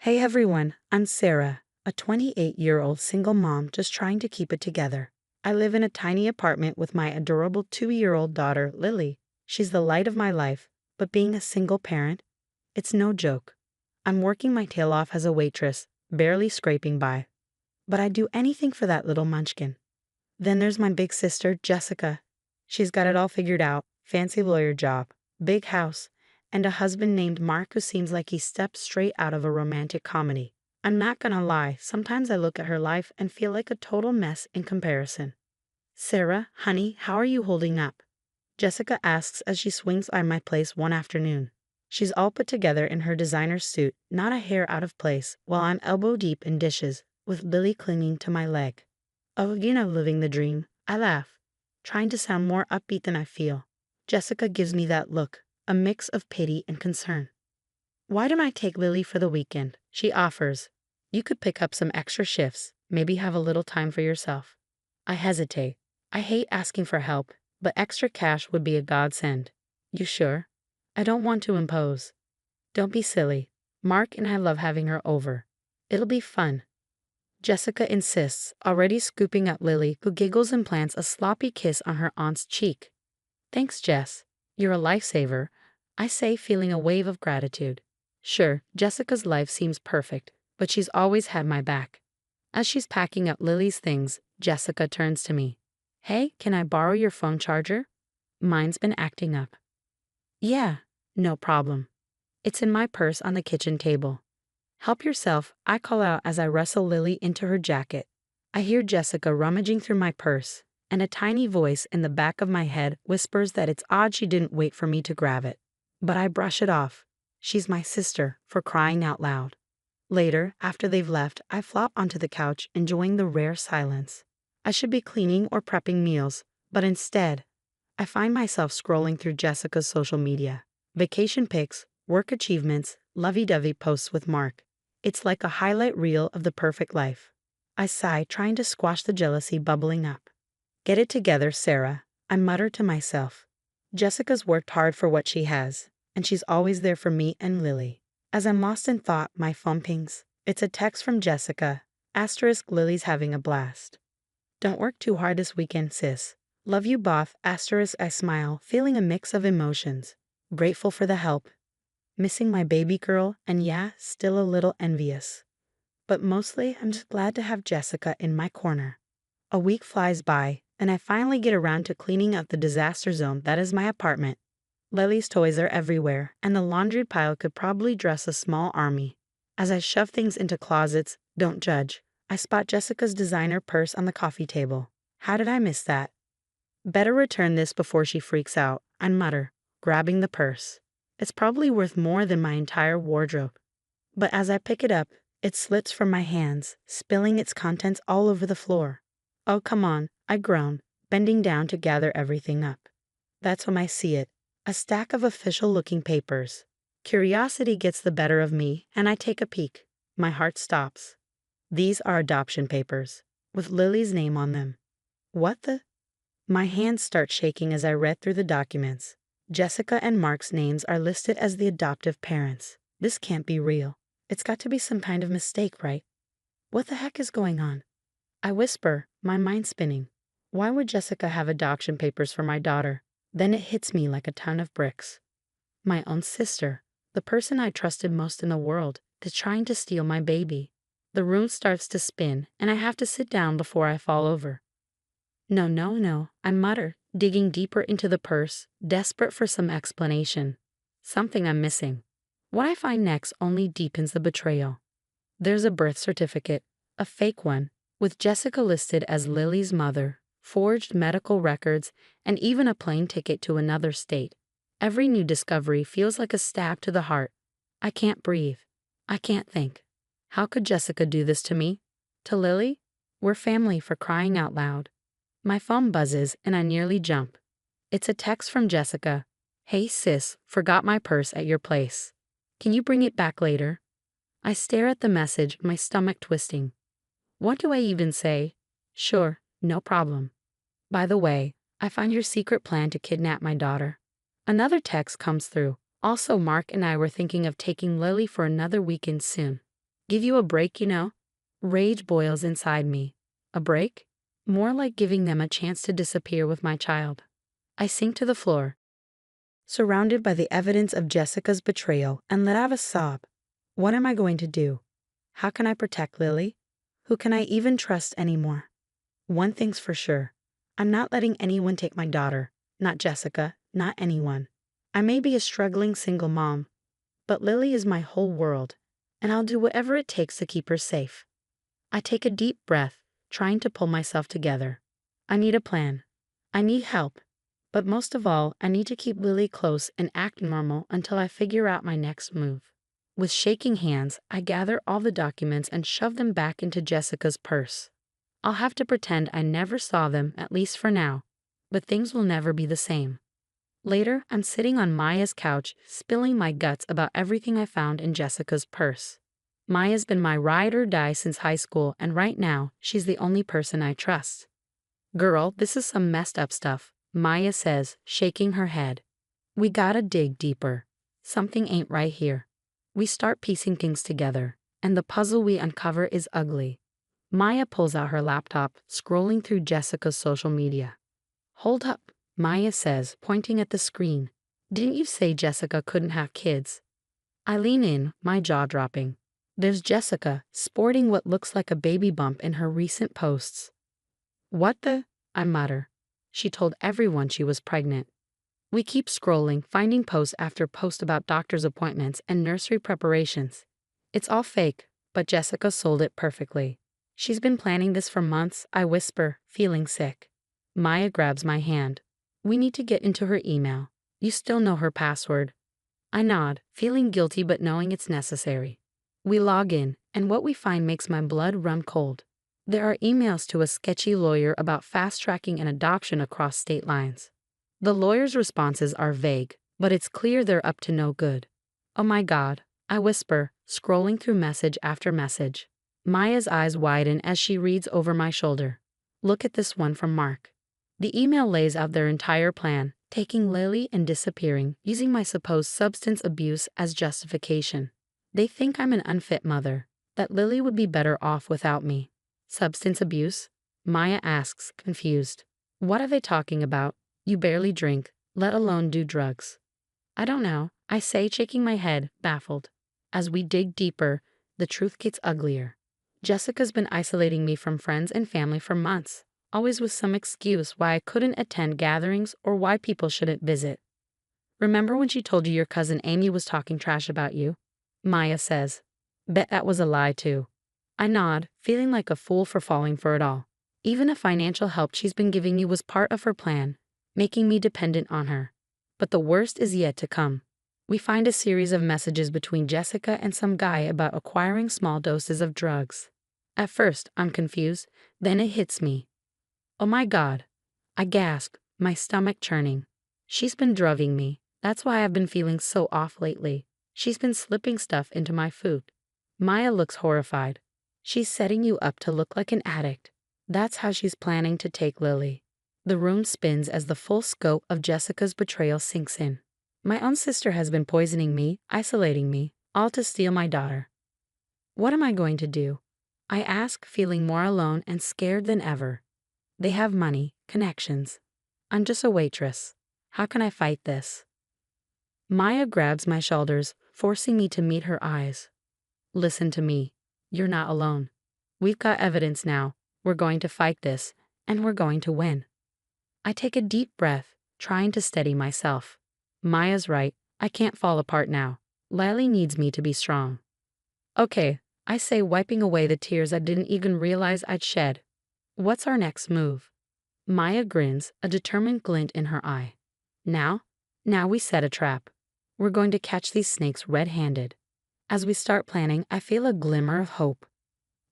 Hey everyone, I'm Sarah, a 28-year-old single mom just trying to keep it together. I live in a tiny apartment with my adorable 2-year-old daughter, Lily. She's the light of my life, but being a single parent, it's no joke. I'm working my tail off as a waitress, barely scraping by. But I'd do anything for that little munchkin. Then there's my big sister, Jessica. She's got it all figured out, fancy lawyer job, big house, and a husband named Mark who seems like he stepped straight out of a romantic comedy. I'm not gonna lie, sometimes I look at her life and feel like a total mess in comparison. Sarah, honey, how are you holding up? Jessica asks as she swings by my place one afternoon. She's all put together in her designer suit, not a hair out of place, while I'm elbow deep in dishes, with Lily clinging to my leg. Oh, living the dream. I laugh, trying to sound more upbeat than I feel. Jessica gives me that look, a mix of pity and concern. Why don't I take Lily for the weekend? She offers. You could pick up some extra shifts, maybe have a little time for yourself. I hesitate. I hate asking for help, but extra cash would be a godsend. You sure? I don't want to impose. Don't be silly. Mark and I love having her over. It'll be fun. Jessica insists, already scooping up Lily, who giggles and plants a sloppy kiss on her aunt's cheek. Thanks, Jess. You're a lifesaver, I say, feeling a wave of gratitude. Sure, Jessica's life seems perfect, but she's always had my back. As she's packing up Lily's things, Jessica turns to me. Hey, can I borrow your phone charger? Mine's been acting up. Yeah, no problem. It's in my purse on the kitchen table. Help yourself, I call out as I wrestle Lily into her jacket. I hear Jessica rummaging through my purse, and a tiny voice in the back of my head whispers that it's odd she didn't wait for me to grab it. But I brush it off. She's my sister, for crying out loud. Later, after they've left, I flop onto the couch, enjoying the rare silence. I should be cleaning or prepping meals, but instead, I find myself scrolling through Jessica's social media. Vacation pics, work achievements, lovey-dovey posts with Mark. It's like a highlight reel of the perfect life. I sigh, trying to squash the jealousy bubbling up. Get it together, Sarah, I mutter to myself. Jessica's worked hard for what she has, and she's always there for me and Lily. As I'm lost in thought, my phone pings. It's a text from Jessica. * Lily's having a blast. Don't work too hard this weekend, sis. Love you both. * I smile, feeling a mix of emotions. Grateful for the help. Missing my baby girl, and yeah, still a little envious. But mostly, I'm just glad to have Jessica in my corner. A week flies by, and I finally get around to cleaning up the disaster zone that is my apartment. Lily's toys are everywhere, and the laundry pile could probably dress a small army. As I shove things into closets, don't judge, I spot Jessica's designer purse on the coffee table. How did I miss that? Better return this before she freaks out, I mutter, grabbing the purse. It's probably worth more than my entire wardrobe. But as I pick it up, it slips from my hands, spilling its contents all over the floor. Oh, come on, I groan, bending down to gather everything up. That's when I see it, a stack of official-looking papers. Curiosity gets the better of me, and I take a peek. My heart stops. These are adoption papers, with Lily's name on them. What the? My hands start shaking as I read through the documents. Jessica and Mark's names are listed as the adoptive parents. This can't be real. It's got to be some kind of mistake, right? What the heck is going on? I whisper, my mind spinning. Why would Jessica have adoption papers for my daughter? Then it hits me like a ton of bricks. My own sister, the person I trusted most in the world, is trying to steal my baby. The room starts to spin, and I have to sit down before I fall over. No, I mutter, digging deeper into the purse, desperate for some explanation. Something I'm missing. What I find next only deepens the betrayal. There's a birth certificate, a fake one, with Jessica listed as Lily's mother, forged medical records, and even a plane ticket to another state. Every new discovery feels like a stab to the heart. I can't breathe. I can't think. How could Jessica do this to me? To Lily? We're family, for crying out loud. My phone buzzes and I nearly jump. It's a text from Jessica. Hey sis, forgot my purse at your place. Can you bring it back later? I stare at the message, my stomach twisting. What do I even say? Sure, no problem. By the way, I found your secret plan to kidnap my daughter. Another text comes through. Also, Mark and I were thinking of taking Lily for another weekend soon. Give you a break, you know? Rage boils inside me. A break? More like giving them a chance to disappear with my child. I sink to the floor, surrounded by the evidence of Jessica's betrayal, and let out a sob. What am I going to do? How can I protect Lily? Who can I even trust anymore? One thing's for sure. I'm not letting anyone take my daughter. Not Jessica, not anyone. I may be a struggling single mom, but Lily is my whole world, and I'll do whatever it takes to keep her safe. I take a deep breath, trying to pull myself together. I need a plan. I need help. But most of all, I need to keep Lily close and act normal until I figure out my next move. With shaking hands, I gather all the documents and shove them back into Jessica's purse. I'll have to pretend I never saw them, at least for now, but things will never be the same. Later, I'm sitting on Maya's couch, spilling my guts about everything I found in Jessica's purse. Maya's been my ride or die since high school, and right now, she's the only person I trust. Girl, this is some messed up stuff, Maya says, shaking her head. We gotta dig deeper. Something ain't right here. We start piecing things together, and the puzzle we uncover is ugly. Maya pulls out her laptop, scrolling through Jessica's social media. Hold up, Maya says, pointing at the screen. Didn't you say Jessica couldn't have kids? I lean in, my jaw dropping. There's Jessica, sporting what looks like a baby bump in her recent posts. What the? I mutter. She told everyone she was pregnant. We keep scrolling, finding post after post about doctor's appointments and nursery preparations. It's all fake, but Jessica sold it perfectly. She's been planning this for months, I whisper, feeling sick. Maya grabs my hand. We need to get into her email. You still know her password. I nod, feeling guilty but knowing it's necessary. We log in, and what we find makes my blood run cold. There are emails to a sketchy lawyer about fast-tracking an adoption across state lines. The lawyer's responses are vague, but it's clear they're up to no good. Oh my God, I whisper, scrolling through message after message. Maya's eyes widen as she reads over my shoulder. Look at this one from Mark. The email lays out their entire plan, taking Lily and disappearing, using my supposed substance abuse as justification. They think I'm an unfit mother, that Lily would be better off without me. Substance abuse? Maya asks, confused. What are they talking about? You barely drink, let alone do drugs. I don't know, I say, shaking my head, baffled. As we dig deeper, the truth gets uglier. Jessica's been isolating me from friends and family for months, always with some excuse why I couldn't attend gatherings or why people shouldn't visit. Remember when she told you your cousin Amy was talking trash about you? Maya says. Bet that was a lie too. I nod, feeling like a fool for falling for it all. Even the financial help she's been giving you was part of her plan, making me dependent on her. But the worst is yet to come. We find a series of messages between Jessica and some guy about acquiring small doses of drugs. At first, I'm confused, then it hits me. Oh my God. I gasp, my stomach churning. She's been drugging me. That's why I've been feeling so off lately. She's been slipping stuff into my food. Maya looks horrified. She's setting you up to look like an addict. That's how she's planning to take Lily. The room spins as the full scope of Jessica's betrayal sinks in. My own sister has been poisoning me, isolating me, all to steal my daughter. What am I going to do? I ask, feeling more alone and scared than ever. They have money, connections. I'm just a waitress. How can I fight this? Maya grabs my shoulders, forcing me to meet her eyes. Listen to me. You're not alone. We've got evidence now. We're going to fight this, and we're going to win. I take a deep breath, trying to steady myself. Maya's right. I can't fall apart now. Lily needs me to be strong. Okay, I say, wiping away the tears I didn't even realize I'd shed. What's our next move? Maya grins, a determined glint in her eye. Now we set a trap. We're going to catch these snakes red-handed. As we start planning, I feel a glimmer of hope.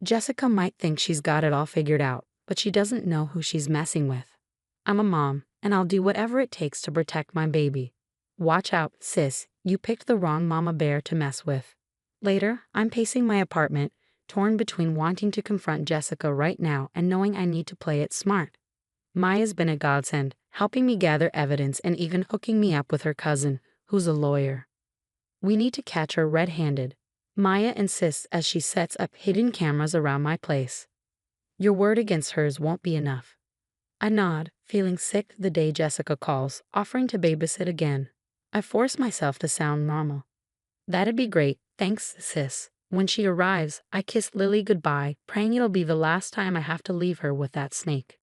Jessica might think she's got it all figured out, but she doesn't know who she's messing with. I'm a mom, and I'll do whatever it takes to protect my baby. Watch out, sis, you picked the wrong mama bear to mess with. Later, I'm pacing my apartment, torn between wanting to confront Jessica right now and knowing I need to play it smart. Maya's been a godsend, helping me gather evidence and even hooking me up with her cousin, who's a lawyer. We need to catch her red-handed. Maya insists as she sets up hidden cameras around my place. Your word against hers won't be enough. I nod, feeling sick the day Jessica calls, offering to babysit again. I force myself to sound normal. That'd be great, thanks, sis. When she arrives, I kiss Lily goodbye, praying it'll be the last time I have to leave her with that snake.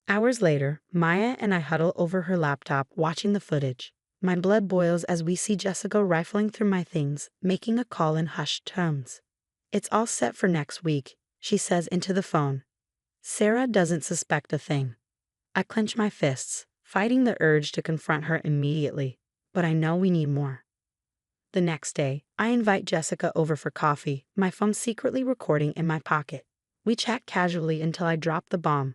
Hours later, Maya and I huddle over her laptop watching the footage. My blood boils as we see Jessica rifling through my things, making a call in hushed tones. It's all set for next week, she says into the phone. Sarah doesn't suspect a thing. I clench my fists, fighting the urge to confront her immediately, but I know we need more. The next day, I invite Jessica over for coffee, my phone secretly recording in my pocket. We chat casually until I drop the bomb.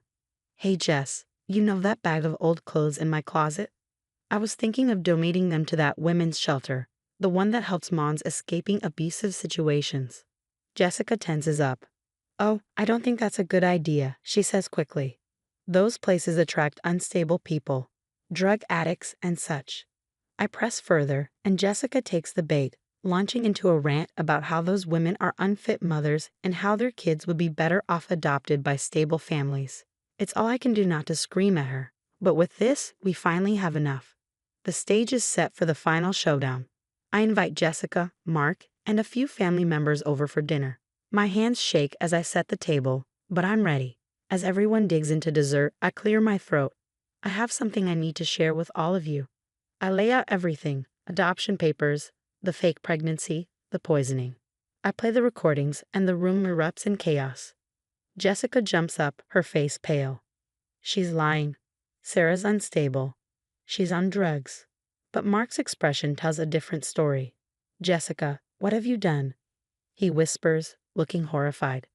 Hey Jess, you know that bag of old clothes in my closet? I was thinking of donating them to that women's shelter, the one that helps moms escaping abusive situations. Jessica tenses up. Oh, I don't think that's a good idea, she says quickly. Those places attract unstable people, drug addicts and such. I press further, and Jessica takes the bait, launching into a rant about how those women are unfit mothers and how their kids would be better off adopted by stable families. It's all I can do not to scream at her, but with this, we finally have enough. The stage is set for the final showdown. I invite Jessica, Mark, and a few family members over for dinner. My hands shake as I set the table, but I'm ready. As everyone digs into dessert, I clear my throat. I have something I need to share with all of you. I lay out everything, adoption papers, the fake pregnancy, the poisoning. I play the recordings, and the room erupts in chaos. Jessica jumps up, her face pale. She's lying. Sarah's unstable. She's on drugs. But Mark's expression tells a different story. Jessica, what have you done? He whispers, looking horrified.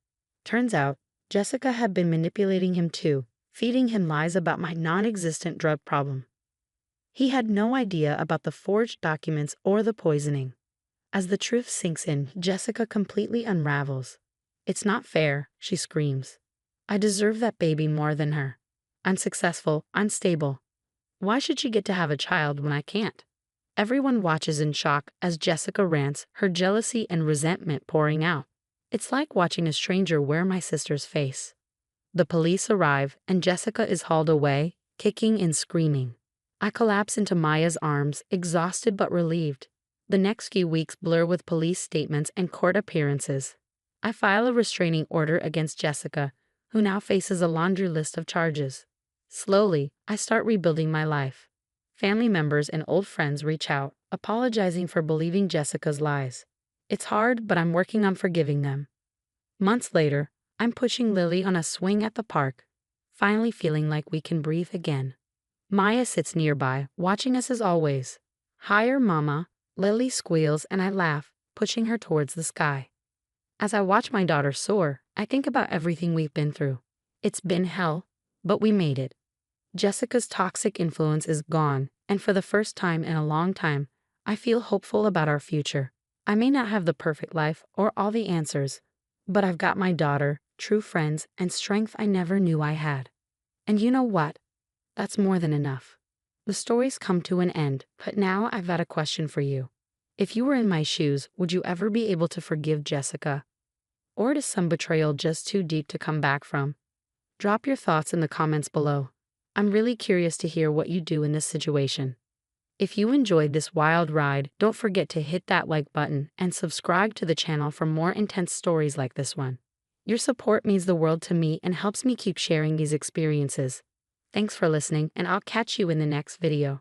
Turns out, Jessica had been manipulating him too, feeding him lies about my non-existent drug problem. He had no idea about the forged documents or the poisoning. As the truth sinks in, Jessica completely unravels. It's not fair, she screams. I deserve that baby more than her. I'm successful, unstable. Why should she get to have a child when I can't? Everyone watches in shock as Jessica rants, her jealousy and resentment pouring out. It's like watching a stranger wear my sister's face. The police arrive, and Jessica is hauled away, kicking and screaming. I collapse into Maya's arms, exhausted but relieved. The next few weeks blur with police statements and court appearances. I file a restraining order against Jessica, who now faces a laundry list of charges. Slowly, I start rebuilding my life. Family members and old friends reach out, apologizing for believing Jessica's lies. It's hard, but I'm working on forgiving them. Months later, I'm pushing Lily on a swing at the park, finally feeling like we can breathe again. Maya sits nearby, watching us as always. Higher, Mama. Lily squeals and I laugh, pushing her towards the sky. As I watch my daughter soar, I think about everything we've been through. It's been hell, but we made it. Jessica's toxic influence is gone, and for the first time in a long time, I feel hopeful about our future. I may not have the perfect life or all the answers, but I've got my daughter, true friends, and strength I never knew I had. And you know what? That's more than enough. The stories come to an end, but now I've got a question for you. If you were in my shoes, would you ever be able to forgive Jessica? Or is some betrayal just too deep to come back from? Drop your thoughts in the comments below. I'm really curious to hear what you do in this situation. If you enjoyed this wild ride, don't forget to hit that like button and subscribe to the channel for more intense stories like this one. Your support means the world to me and helps me keep sharing these experiences. Thanks for listening, and I'll catch you in the next video.